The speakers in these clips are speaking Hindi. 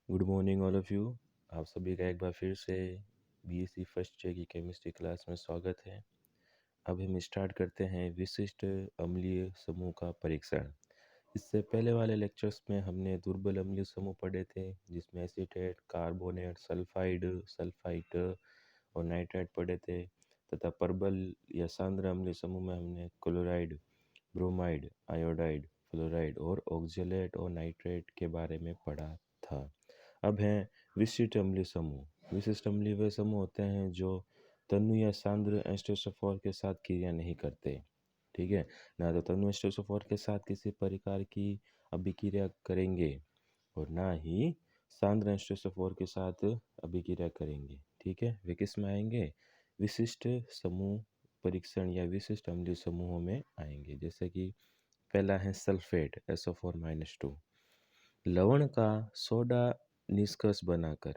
Good morning all of you. आप सभी का एक बार फिर से बीएससी फर्स्ट ईयर की केमिस्ट्री क्लास में स्वागत है। अब हम स्टार्ट करते हैं विशिष्ट अम्लीय समूह का परीक्षण। इससे पहले वाले लेक्चर्स में हमने दुर्बल अम्लीय समूह पढ़े थे, जिसमें एसीटेट, कार्बोनेट, सल्फाइड, सल्फाइट और नाइट्राइट पढ़े थे, तथा प्रबल या सांद्र अम्लीय समूह में हमने क्लोराइड, ब्रोमाइड, आयोडाइड, फ्लोराइड और ऑक्जेलेट और नाइट्रेट के बारे में पढ़ा था। अब हैं विशिष्ट अम्लीय समूह। विशिष्ट अम्लीय वे समूह होते हैं जो तनु या सांद्र एस्टोसोफोर के साथ क्रिया नहीं करते। ठीक है, ना तो तनु एस्टोसोफोर के साथ किसी प्रकार की अभिक्रिया करेंगे और ना ही सांद्र एस्टोसोफोर के साथ अभिक्रिया करेंगे। ठीक है, वे किस में आएंगे? विशिष्ट समूह परीक्षण या विशिष्ट अम्लीय समूहों में आएंगे। जैसे कि पहला है सल्फेट SO4-2। लवण का सोडा निष्कर्ष बनाकर,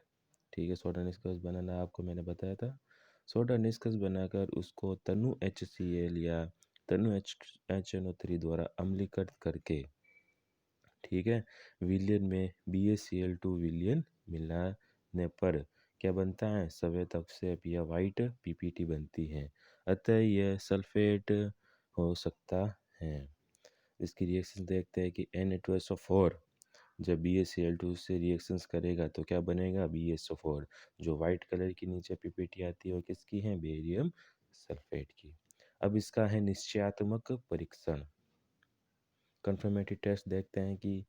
ठीक है, सोडा निष्कर्ष बनाना आपको मैंने बताया था। सोडा निष्कर्ष बनाकर उसको तनु HCl या तनु HNO3 द्वारा अम्लीकृत करके, ठीक है, विलयन में BaCl2 विलयन मिलाने पर क्या बनता है? सफेद अवक्षेप या वाइट PPT बनती है। अतः यह सल्फेट हो सकता है। इसकी रिएक्शन देखते हैं कि Na2SO4 जब BaCl2 से रिएक्शंस करेगा तो क्या बनेगा? BaSO4। जो वाइट कलर की नीचे PPT आती है वो किसकी है? बेरियम सल्फेट की। अब इसका है निश्चयात्मक परीक्षण, कंफर्मेटरी टेस्ट। देखते हैं कि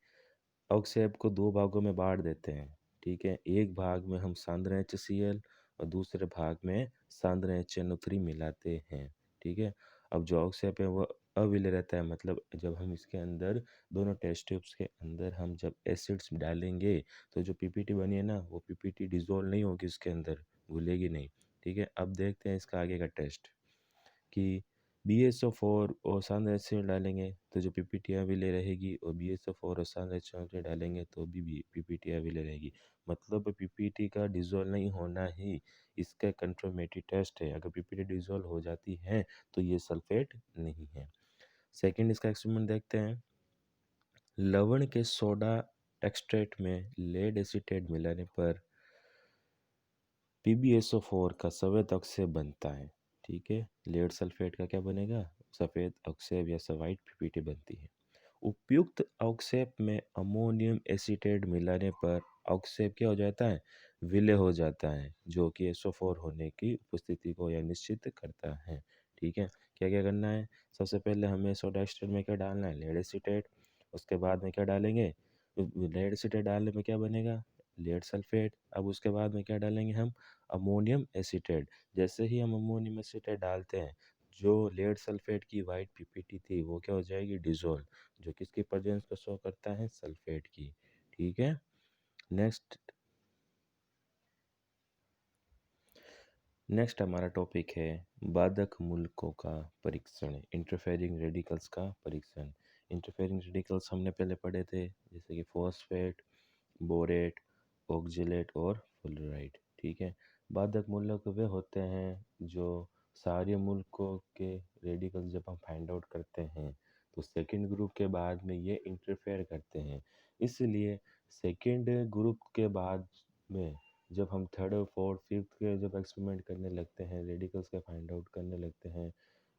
अवक्षेप को दो भागों में बांट देते हैं। ठीक है, एक भाग में हम सांद्र HCl और दूसरे भाग में सांद्र HNO3 मिलाते हैं। ठीक है, अब जो अवक्षेप है वो अविलय रहता है, मतलब जब हम इसके अंदर दोनों टेस्ट ट्यूब्स के अंदर हम जब एसिड्स डालेंगे तो जो PPT बनी है ना, वो PPT डिजोल्व नहीं होगी उसके अंदर, घुलेगी नहीं। ठीक है, अब देखते हैं इसका आगे का टेस्ट कि BaSO4 और सांद्र HCl डालेंगे तो जो PPT अविलय रहेगी, और BaSO4 और सांद्र HNO3 डालेंगे तो भी PPT अविलय रहेगी। मतलब PPT का डिजोल्व नहीं होना ही इसका कंफर्मेटरी टेस्ट है। अगर PPT डिजोल्व हो जाती है तो ये सल्फेट नहीं है। सेकंड इसका एक्सपेरिमेंट देखते हैं। लवण के सोडा एक्सट्रैक्ट में लेड एसीटेट मिलाने पर PbSO4 का सफेद अवक्षेप बनता है। ठीक है, लेड सल्फेट का क्या बनेगा? सफ़ेद अवक्षेप या सवाइट PPT बनती है। उपयुक्त अवक्षेप में अमोनियम एसीटेट मिलाने पर अवक्षेप क्या हो जाता है? विलय हो जाता है, जो कि SO4 होने की उपस्थिति को यह निश्चित करता है। ठीक है, क्या क्या करना है? सबसे पहले हमें सोडा एस्टेट में क्या डालना है? Lead acetate. उसके बाद में क्या डालेंगे? लेड एसीटेट डालने में क्या बनेगा? Lead sulphate. अब उसके बाद में क्या डालेंगे हम? Ammonium acetate. जैसे ही हम अमोनियम एसीटेट डालते हैं, जो लेड सल्फेट की वाइट PPT थी वो क्या हो जाएगी? डिजोल्व, जो किसकी प्रेजेंस को शो करता है? सल्फेट की। ठीक है, नेक्स्ट हमारा टॉपिक है बाधक मूलकों का परीक्षण, इंटरफेरिंग रेडिकल्स का परीक्षण। इंटरफेरिंग रेडिकल्स हमने पहले पढ़े थे, जैसे कि फॉस्फेट, बोरेट, ऑक्जेलेट और फ्लोराइड। ठीक है, बाधक मूलक वे होते हैं जो सारे मूलकों के रेडिकल जब हम फाइंड आउट करते हैं तो सेकंड ग्रुप के बाद में ये इंटरफेयर करते हैं। इसलिए सेकंड ग्रुप के बाद में जब हम थर्ड और फोर्थ फिफ्थ के जब एक्सपेरिमेंट करने लगते हैं, रेडिकल्स का फाइंड आउट करने लगते हैं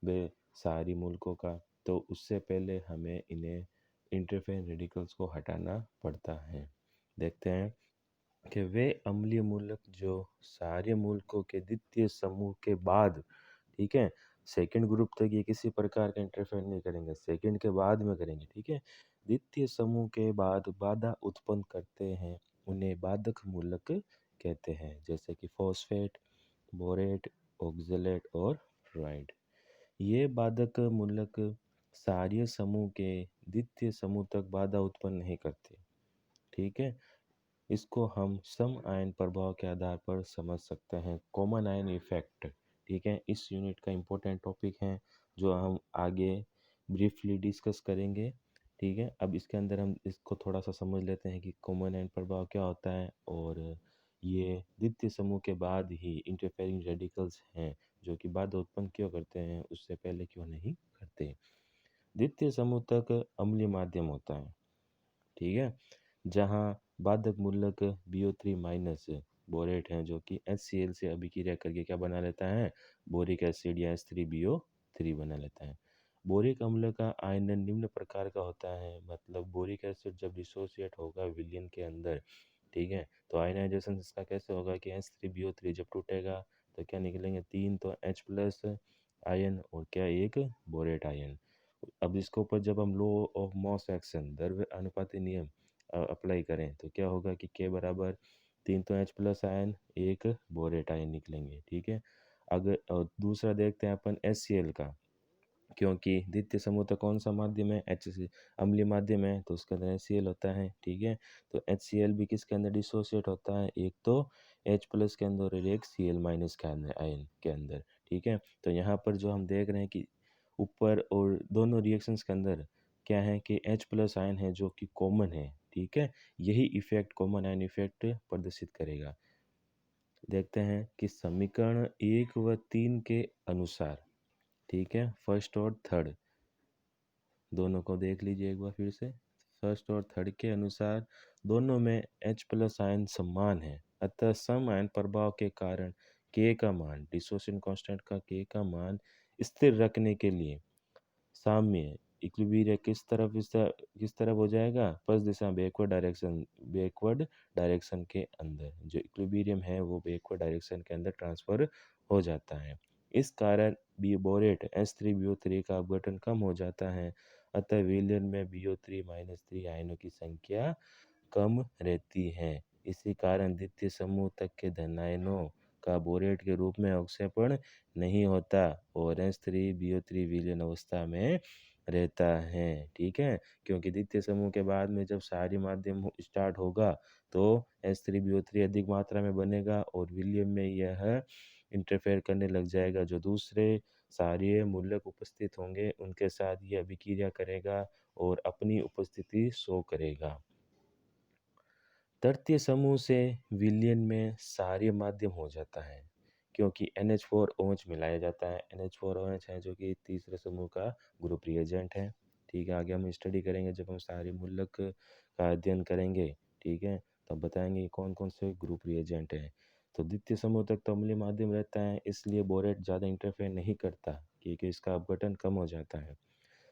वे सारी मूलकों का, तो उससे पहले हमें इन्हें इंटरफेरेंस रेडिकल्स को हटाना पड़ता है। देखते हैं कि वे अम्लीय मूलक जो सारे मूलकों के द्वितीय समूह के बाद, ठीक है, सेकंड ग्रुप तक ये किसी प्रकार का इंटरफेयर नहीं करेंगे, सेकंड के बाद में करेंगे। ठीक है, द्वितीय समूह के बाद बाधा उत्पन्न करते हैं, उन्हें बाधक मूलक कहते हैं। जैसे कि फॉस्फेट, बोरेट, ऑक्जेलेट और फ्लोराइड। ये बाधक मूलक सारे समूह के द्वितीय समूह तक बाधा उत्पन्न नहीं करते। ठीक है, इसको हम सम आयन प्रभाव के आधार पर समझ सकते हैं, कॉमन आयन इफेक्ट। ठीक है, इस यूनिट का इम्पोर्टेंट टॉपिक है जो हम आगे ब्रीफली डिस्कस करेंगे। ठीक है, अब इसके अंदर हम इसको थोड़ा सा समझ लेते हैं कि कॉमन आयन प्रभाव क्या होता है, और ये द्वितीय समूह के बाद ही इंटरफेरिंग रेडिकल्स हैं जो कि बाधा उत्पन्न क्यों करते हैं, उससे पहले क्यों नहीं करते। द्वितीय समूह तक अम्लीय माध्यम होता है। ठीक है, जहाँ बाधक मूलक BO3 माइनस बोरेट हैं जो कि HCl से अभिक्रिया करके क्या बना लेता है, बोरिक एसिड या H3BO3 बना लेता है। बोरिक अम्ल का आयनन निम्न प्रकार का होता है, मतलब बोरिक एसिड जब डिसोसिएट होगा विलयन के अंदर, ठीक है, तो आयनाइजेशन इसका कैसे होगा कि H3BO3 जब टूटेगा तो क्या निकलेंगे, 3 तो H प्लस आयन और क्या एक बोरेट आयन। अब इसके ऊपर जब हम लॉ ऑफ मॉस एक्शन द्रव्य अनुपाती नियम अप्लाई करें तो क्या होगा कि के बराबर 3 तो H प्लस आयन एक बोरेट आयन निकलेंगे, ठीक है। अगर दूसरा देखते हैं अपन HCl का, क्योंकि द्वितीय समूह तो कौन सा माध्यम है, HCl अम्लीय माध्यम है, तो उसके अंदर HCl होता है, ठीक है। तो HCl भी किसके अंदर डिसोसिएट होता है, एक तो H प्लस के अंदर और एक Cl माइनस के अंदर आयन के अंदर, ठीक है। तो यहाँ पर जो हम देख रहे हैं कि ऊपर और दोनों रिएक्शंस के अंदर क्या है कि H प्लस आयन है जो कि कॉमन है, ठीक है। यही इफेक्ट कॉमन आयन इफेक्ट प्रदर्शित करेगा। देखते हैं कि समीकरण 1 व 3 के अनुसार, ठीक है, फर्स्ट और थर्ड दोनों को देख लीजिए एक बार फिर से। फर्स्ट और थर्ड के अनुसार दोनों में H प्लस आयन समान है, अतः सम आयन प्रभाव के कारण K का मान, डिसोसिएशन कांस्टेंट का K का मान स्थिर रखने के लिए साम्य इक्विलिब्रियम किस तरफ हो जाएगा, पस दिशा बैकवर्ड डायरेक्शन के अंदर, जो इक्विलिब्रियम है वो बैकवर्ड डायरेक्शन के अंदर ट्रांसफर हो जाता है। इस कारण बी बोरेट H3BO3 का अपघटन कम हो जाता है, अतः विलयन में BO3-3 आयनों की संख्या कम रहती है। इसी कारण द्वितीय समूह तक के धनायनों का बोरेट के रूप में अवक्षेपण नहीं होता और H3BO3 विलयन अवस्था में रहता है, ठीक है। क्योंकि द्वितीय समूह के बाद में जब क्षारीय माध्यम स्टार्ट होगा तो H3BO3 अधिक मात्रा में बनेगा और विलयन में यह इंटरफेयर करने लग जाएगा, जो दूसरे क्षारीय मूलक उपस्थित होंगे उनके साथ यह अभिक्रिया करेगा और अपनी उपस्थिति शो करेगा। तृतीय समूह से विलयन में क्षारीय माध्यम हो जाता है, क्योंकि NH4OH मिलाया जाता है। NH4OH है जो कि तीसरे समूह का ग्रुप रिएजेंट है, ठीक है। आगे हम स्टडी करेंगे जब हम क्षारीय मूलक का अध्ययन करेंगे, ठीक है, तब बताएंगे कौन कौन से ग्रुप रिएजेंट हैं। तो द्वितीय समूह तक तो अम्लीय माध्यम रहता है, इसलिए बोरेट ज़्यादा इंटरफेयर नहीं करता क्योंकि इसका अपघटन कम हो जाता है।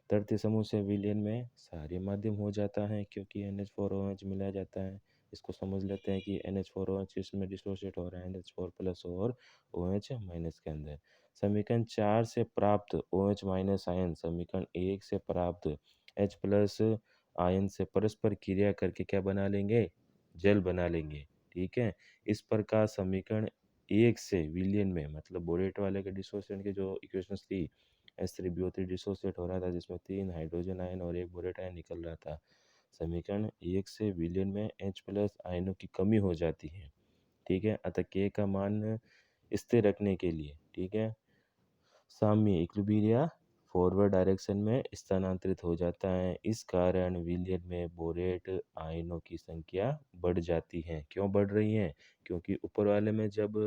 तृतीय समूह से विलयन में क्षारीय माध्यम हो जाता है, क्योंकि NH4OH मिलाया जाता है। इसको समझ लेते हैं कि NH4OH इसमें डिसोसिएट हो रहा है NH4 प्लस और OH माइनस के अंदर। समीकरण 4 से प्राप्त OH माइनस आयन समीकरण 1 से प्राप्त H प्लस आयन से परस्पर क्रिया करके क्या बना लेंगे, जल बना लेंगे, ठीक है। इस प्रकार समीकरण 1 से विलयन में, मतलब बोरेट वाले के डिसोसिएशन की जो इक्वेशंस थी, H3BO3 डिसोसिएट हो रहा था जिसमें 3 हाइड्रोजन आयन और एक बोरेट आयन निकल रहा था। समीकरण 1 से विलयन में H प्लस आयनों की कमी हो जाती है, ठीक है। अतः K का मान स्थिर रखने के लिए, ठीक है, साम्य इक्विलिब्रियम फॉरवर्ड डायरेक्शन में स्थानांतरित हो जाता है। इस कारण विलयन में बोरेट आयनों की संख्या बढ़ जाती है। क्यों बढ़ रही है, क्योंकि ऊपर वाले में जब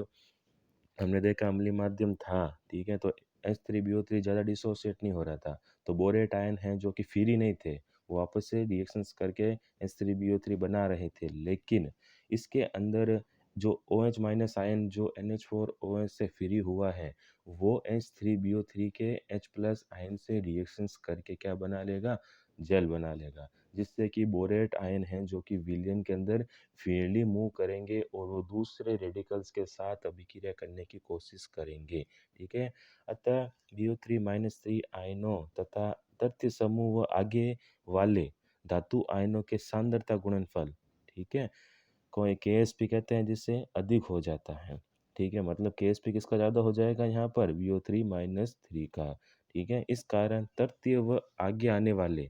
हमने देखा अम्लीय माध्यम था, ठीक है, तो H3BO3 ज़्यादा डिसोसिएट नहीं हो रहा था, तो बोरेट आयन हैं जो कि फ्री नहीं थे, वो आपस से रिएक्शंस करके H3BO3 बना रहे थे, लेकिन इसके अंदर जो OH माइनस आयन जो NH4OH से फ्री हुआ है वो H3BO3 के H प्लस आयन से रिएक्शंस करके क्या बना लेगा, जेल बना लेगा, जिससे कि बोरेट आयन हैं जो कि विलयन के अंदर फ्रीली मूव करेंगे और वो दूसरे रेडिकल्स के साथ अभिक्रिया करने की कोशिश करेंगे, ठीक है। अतः BO3-3 आयनों तथा तृतीय समूह व आगे वाले धातु आयनों के सांद्रता गुणनफल, ठीक है, कोई KSP कहते हैं, जिससे अधिक हो जाता है, ठीक है। मतलब KSP किसका ज़्यादा हो जाएगा यहाँ पर, BO3-3 का, ठीक है। इस कारण तृतीय व आगे आने वाले,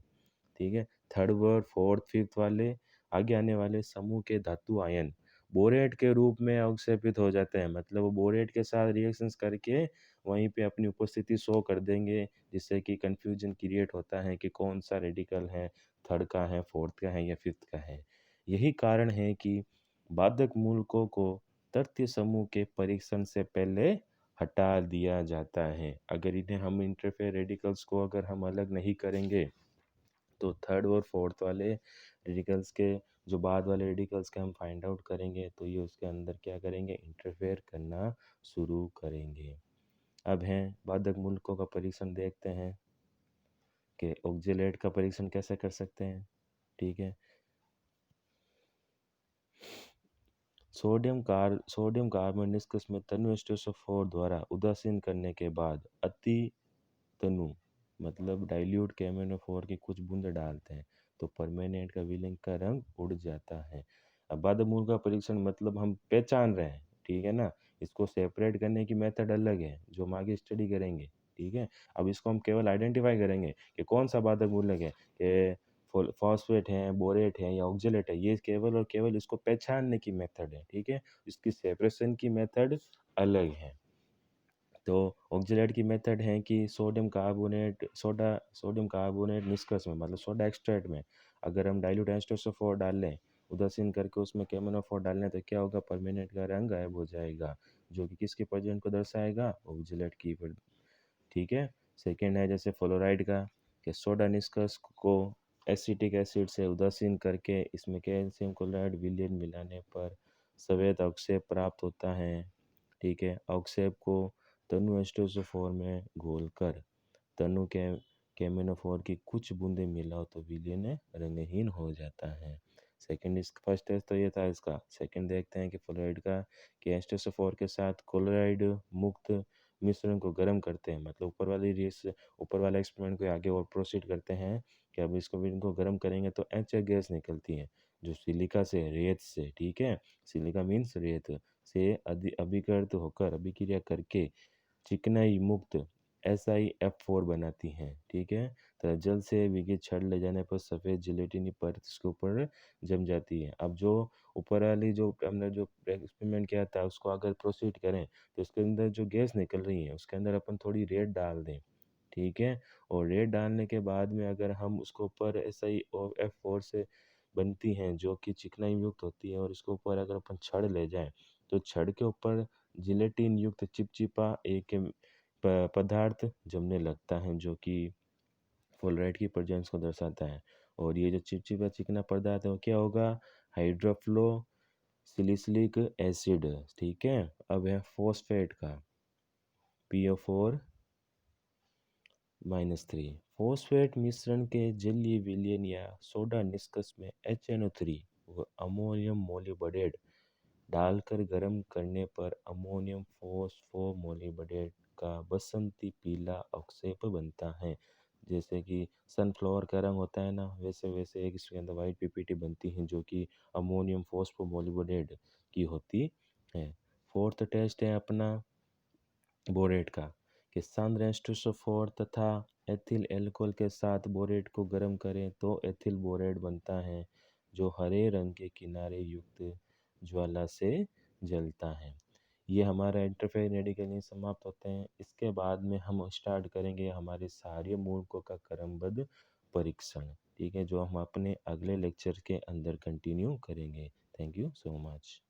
ठीक है, थर्ड वर्ड फोर्थ फिफ्थ वाले आगे आने वाले समूह के धातु आयन बोरेट के रूप में अवक्षेपित हो जाते हैं, मतलब वो बोरेट के साथ रिएक्शंस करके वहीं पे अपनी उपस्थिति शो कर देंगे, जिससे कि कंफ्यूजन क्रिएट होता है कि कौन सा रेडिकल है, थर्ड का है, फोर्थ का है या फिफ्थ का है। यही कारण है कि बाधक मूलकों को तृतीय समूह के परीक्षण से पहले हटा दिया जाता है। अगर इन्हें हम इंटरफेयर रेडिकल्स को अगर हम अलग नहीं करेंगे तो थर्ड और फोर्थ वाले रेडिकल्स के जो बाद वाले रेडिकल्स के हम फाइंड आउट करेंगे तो ये उसके अंदर क्या करेंगे, इंटरफेयर करना शुरू करेंगे। अब हैं बाधक मूलकों का परीक्षण, देखते हैं कि ऑक्जेलेट का परीक्षण कैसे कर सकते हैं। ठीक है, सोडियम कार्बन निष्कर्ष में तनु एस्टोसोफोर द्वारा उदासीन करने के बाद अति तनु मतलब डाइल्यूट केमेनोफोर की कुछ बूंद डालते हैं तो परमानेंट का विलयन का रंग उड़ जाता है। अब बाध्यमूल का परीक्षण मतलब हम पहचान रहे हैं, ठीक है ना, इसको सेपरेट करने की मेथड अलग है जो हम आगे स्टडी करेंगे। ठीक है, अब इसको हम केवल आइडेंटिफाई करेंगे कि कौन सा बाधक मूलक है, कि फॉस्फेट है, बोरेट है या ऑक्जेलेट है, ये केवल और केवल इसको पहचानने की मेथड है। ठीक है, इसकी सेपरेशन की मेथड अलग है। तो ऑक्जेलेट की मेथड है कि सोडियम कार्बोनेट निष्कर्ष में मतलब सोडा एक्सट्रैक्ट में अगर हम डाइल्यूट H2SO4 डाल लें, उदासीन करके उसमें KMnO4 डाल लें तो क्या होगा, परमानेंट का रंग गायब हो जाएगा, जो कि किसकी प्रेजेंट को दर्शाएगा, ऑक्जेलेट की। ठीक है, सेकेंड है जैसे फ्लोराइड का, कि सोडा निष्कर्ष को एसिटिक एसिड से उदासीन करके इसमें कैल्शियम क्लोराइड विलयन मिलाने पर सफ़ेद अवक्षेप प्राप्त होता है। ठीक है, अवक्षेप को तनु H2SO4 में घोलकर तनु के केमिनोफोर की कुछ बूंदें मिलाओ तो विलयन रंगहीन हो जाता है। सेकंड, इस फर्स्ट टेस्ट तो ये था इसका। सेकंड देखते हैं कि फ्लोराइड का, कि H2SO4 के साथ क्लोराइड मुक्त मिश्रण को गर्म करते हैं, मतलब ऊपर वाला एक्सपेरिमेंट को आगे और प्रोसीड करते हैं कि अब इसको इनको गर्म करेंगे तो एच गैस निकलती है जो सिलिका से, रेत से, ठीक है, सिलिका मीन्स रेत से अभिकृत होकर अभिक्रिया करके चिकनाई मुक्त SiF4 बनाती हैं। ठीक है, तो जल से विघित छड़ ले जाने पर सफ़ेद जिलेटिनी परत इसके ऊपर जम जाती है। अब जो ऊपर वाली जो हमने जो एक्सपेरिमेंट किया था उसको अगर प्रोसीड करें तो उसके अंदर जो गैस निकल रही है उसके अंदर अपन थोड़ी रेत डाल दें। ठीक है, और रेत डालने के बाद में अगर हम उसको ऊपर SiF4 से बनती हैं जो कि चिकनाई युक्त होती है और इसके ऊपर अगर अपन छड़ ले जाएं तो छड़ के ऊपर जिलेटिन युक्त चिपचिपा एक पदार्थ जमने लगता है जो कि फ्लोराइड की प्रेजेंस को दर्शाता है। और ये जो चिपचिपा चिकना पदार्थ है वो क्या होगा, हाइड्रोफ्लो सिलिसिलिक एसिड। ठीक है, अब है फॉस्फेट का, PO4-3। फॉस्फेट मिश्रण के जलीय विलयन या सोडा निष्कर्ष में HNO3 व अमोनियम मोलिबडेट डालकर गर्म करने पर अमोनियम फॉस्फोमोलिबडेट का बसंती पीला अवक्षेप बनता है। जैसे कि सनफ्लावर का रंग होता है ना, वैसे वैसे एक इसके अंदर वाइट पीपीटी बनती है जो कि अमोनियम फॉस्फोमोलिबडेट की होती है। फोर्थ टेस्ट है अपना बोरेट का, कि सांद्र H2SO4 तथा एथिल एल्कोहल के साथ बोरेट को गर्म करें तो एथिल बोरेट बनता है जो हरे रंग के किनारे युक्त ज्वाला से जलता है। ये हमारा इंटरफेयर रेडिकल समाप्त होते हैं। इसके बाद में हम स्टार्ट करेंगे हमारे सारे मूलकों का क्रमबद्ध परीक्षण। ठीक है, जो हम अपने अगले लेक्चर के अंदर कंटिन्यू करेंगे। Thank you so much.